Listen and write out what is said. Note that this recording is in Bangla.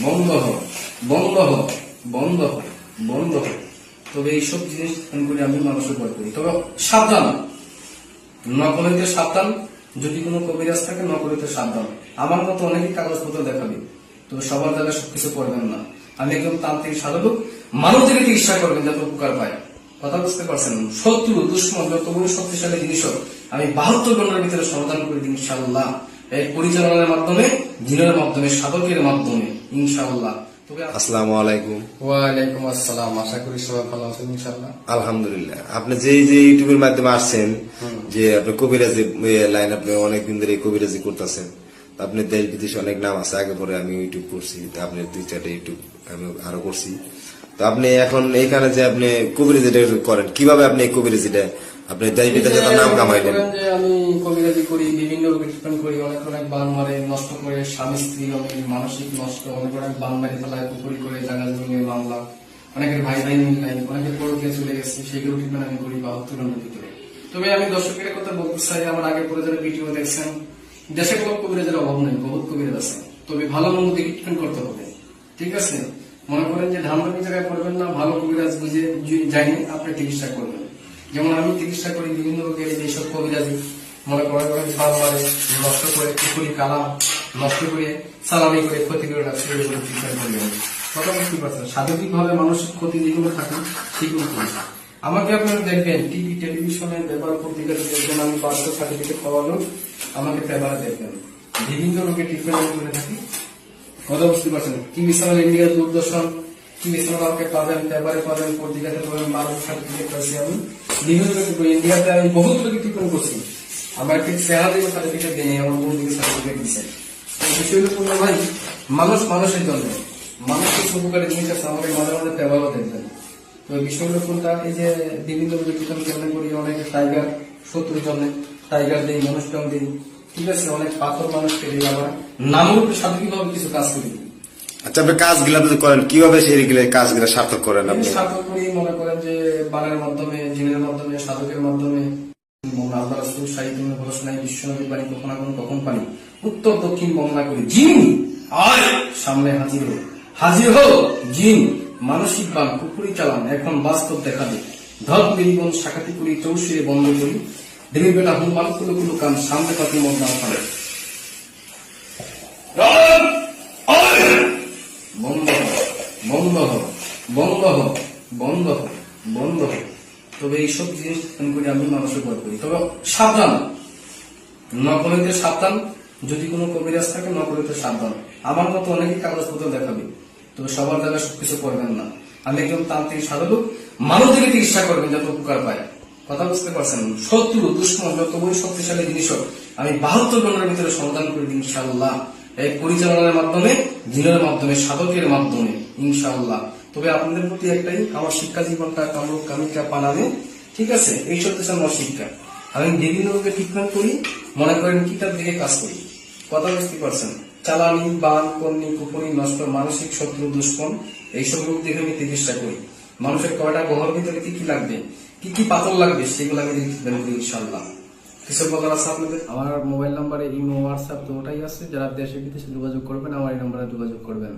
বন্ধ হোক, বন্ধ হোক, বন্ধ হোক, বন্ধ হোক। তবে এইসব জিনিস করে আমি মানুষের ভয় করি। তবে সাবধান, নকলিতে সাবধান। যদি কোনো কবিরাজ থাকে নকলিতে সাবধান। আমার মতো অনেকেই কাগজপত্র দেখাবে, তো সবার জায়গায় সবকিছু করবেন না। আমি একদম তান্ত্রিক সাধক, মানুষদেরকে চিকিৎসা করবেন যাতে উপকার পায়। কথা বুঝতে পারছেন? শত্রু দুশ্মন যত বড় শক্তিশালী জিনিস হোক আমি 72 ঘন্টার ভিতরে সমাধান করে দিই ইনশাআল্লাহ। এই পরিচালনার মাধ্যমে, জিনের মাধ্যমে, সাধকের মাধ্যমে ইনশাআল্লাহ। তবে আসসালামু আলাইকুম। ওয়ালাইকুম আসসালাম। আশা করি সবাই ভালো আছেন ইনশাআল্লাহ। আলহামদুলিল্লাহ। আপনি যে ইউটিউবের মাধ্যমে আসছেন, যে আপনি কবিরাজি লাইন, আপনি অনেকদিন ধরে কবিরাজি করতেছেন, আপনি দেশ বিদেশে অনেক নাম আছে। আগে পরে আমি ইউটিউব করছি, তা আপনি 2-4টা ইউটিউব আমি আরো করছি। তো আপনি এখন এইখানে যে আপনি কবিরাজিটা করেন, কিভাবে আপনি এই কবিরাজিটা আপনি দেশ বিদেশে তার নাম কামাইলেন? যে আমি কবিরাজি করি, বিভিন্ন রোগে ট্রিটমেন্ট করি, অনেক অনেক বান মারে, নষ্ট করে, স্বামী স্ত্রী অনেক মানসিক নষ্ট, অনেক অনেক বান মারি ফেলায়, পুকুরি করে, জায়গা জমিনের মামলা, অনেকের ভাই ভাই মিল নাই, অনেকের পরকে চলে গেছে, সেইগুলো ট্রিটমেন্ট আমি করি 72 ঘন্টার ভিতরে। তবে আমি দর্শকের কথা বলতে চাই, আমার আগে পরে যারা ভিডিও দেখছেন, দেশে কোনো কবিরাজের অভাব নেই, বহুত কবিরাজ আছে। তবে ভালো মন্দ দেখে ট্রিটমেন্ট করতে হবে, ঠিক আছে? মনে করেন যে ধানবাড়ি জায়গায় করবেন না, ভালো কবিরাজ বুঝে যাইনি আপনি চিকিৎসা করবেন। যেমন আমি চিকিৎসা করি বিভিন্ন রোগের, এইসব কবিরাজি মনে করেন ভালো মারে, নষ্ট করে, পুকুরি কালা নষ্ট করে, সালামি করে, ক্ষতি করে রাখছে, চিকিৎসা করি। কথা বুঝতে পারছেন? শারীরিক ভাবে মানসিক ক্ষতি যেগুলো থাকে সেগুলো করি। আমাকে আপনারা দেখবেন টিভি টেলিভিশনে পেপার পত্রিকাতে দেখবেন, আমি 500 সার্টিফিকেট পাওয়ানো, আমাকে পেপারে দেখবেন বিভিন্ন রোগের ট্রিটমেন্ট আমি করে থাকি। কথা বুঝতে পারছেন? টিভি চ্যানেল ইন্ডিয়া দূরদর্শন, টিভি চ্যানেল আমাকে পাবেন, পেপারে পাবেন, পত্রিকাতে পাবেন। 12 সার্টিফিকেট পাইছি আমি বিভিন্ন ইন্ডিয়াতে। আমি বহুত লোকে ট্রিটমেন্ট করছি, আমার ঠিক চেহারা দিকে সার্টিফিকেট দেয়নি, আমার মন দিকে সার্টিফিকেট দিচ্ছে। বিষয়গুলো পূর্ণ ভাই, মানুষ মানুষের জন্য, মানুষের উপকারী জিনিস আছে, আমাকে মাঝে মাঝে পেপারও দেখবেন। তো বিষয়গুলো কোনটা, এই যে বিভিন্ন ট্রিটমেন্ট কেমন করি, অনেকে টাইগার শত্রুর জন্য টাইগার দিই, মনুষ্যম দিই, ঠিক আছে? অনেক পাথর মানুষকে দিই, আবার নামের সার্বিকভাবে কিছু কাজ করি। আচ্ছা, আপনি কাজগুলা যদি করেন, কিভাবে সেই কাজগুলা সার্থক করেন আপনি? সার্থক করি মনে করেন যে বানের মাধ্যমে, জিনের মাধ্যমে, সাধকের মাধ্যমে। আল্লাহ রাসূল সাহিত্য ঘোষণায় বিশ্বনবী বাণী কখন আগুন কখন পানি, উত্তর দক্ষিণ বর্ণনা করি। জিন আয় সামনে হাজির হো, হাজির হো জিন। মানসিক বান কুকুরি চালান, এখন বাস্তব দেখা দে। ধর জীবন শাখাতি করি, চৌশুরে বন্ধ করি। দেবী বেলা হুম মান কুলো কুলো কান, সামনে পাতি মত না পারে। বন্ধ হোক, বন্ধ হোক, বন্ধ হোক, বন্ধ হোক, বন্ধ হোক। তবে এইসব জিনিস করে আমি মানুষের ভয় করি। তবে সাবধান, নকলিতে সাবধান। যদি কোনো কবিরাজ থাকে নকলিতে সাবধান। আমার মতো অনেকেই কাগজপত্র দেখাবে, তবে সবার জায়গায় সবকিছু করবেন না। আমি একদম তান্ত্রিক সাধক, মানুষদেরকে চিকিৎসা করবেন যাতে উপকার পায়। কথা বুঝতে পারছেন? শত্রু দুশ্মন যত বড় শক্তিশালী জিনিস হোক আমি 72 ঘন্টার ভিতরে সমাধান করে দিই ইনশাআল্লাহ। এই পরিচালনার মাধ্যমে, জিনের মাধ্যমে, সাধকের মাধ্যমে ইনশাআল্লাহ। তবে আপনাদের প্রতি একটাই, আমার শিক্ষা জীবনটা কামরূপ কামিকা পানামে, ঠিক আছে? এই সব আমার শিক্ষা। আমি বিভিন্ন রোগে ট্রিটমেন্ট করি, মনে করেন কিতাব দিকে কাজ করি। কথা বুঝতে পারছেন? চালানি, বান, কন্নি, কুপুরি, নষ্ট, মানসিক শত্রু, দুশ্মন, এইসব রোগ দেখে আমি চিকিৎসা করি। মানুষের কয়টা গহর ভিতরে কি কি লাগবে, কি কি পাথর লাগবে, সেগুলো আমি ট্রিটমেন্ট করি ইনশাআল্লাহ। কিছু বলার আছে আপনাদের? আমার মোবাইল নাম্বারে ইমো, হোয়াটসঅ্যাপ দুটোই আছে। যারা দেশে বিদেশে যোগাযোগ করবেন আমার এই নাম্বারে যোগাযোগ করবেন।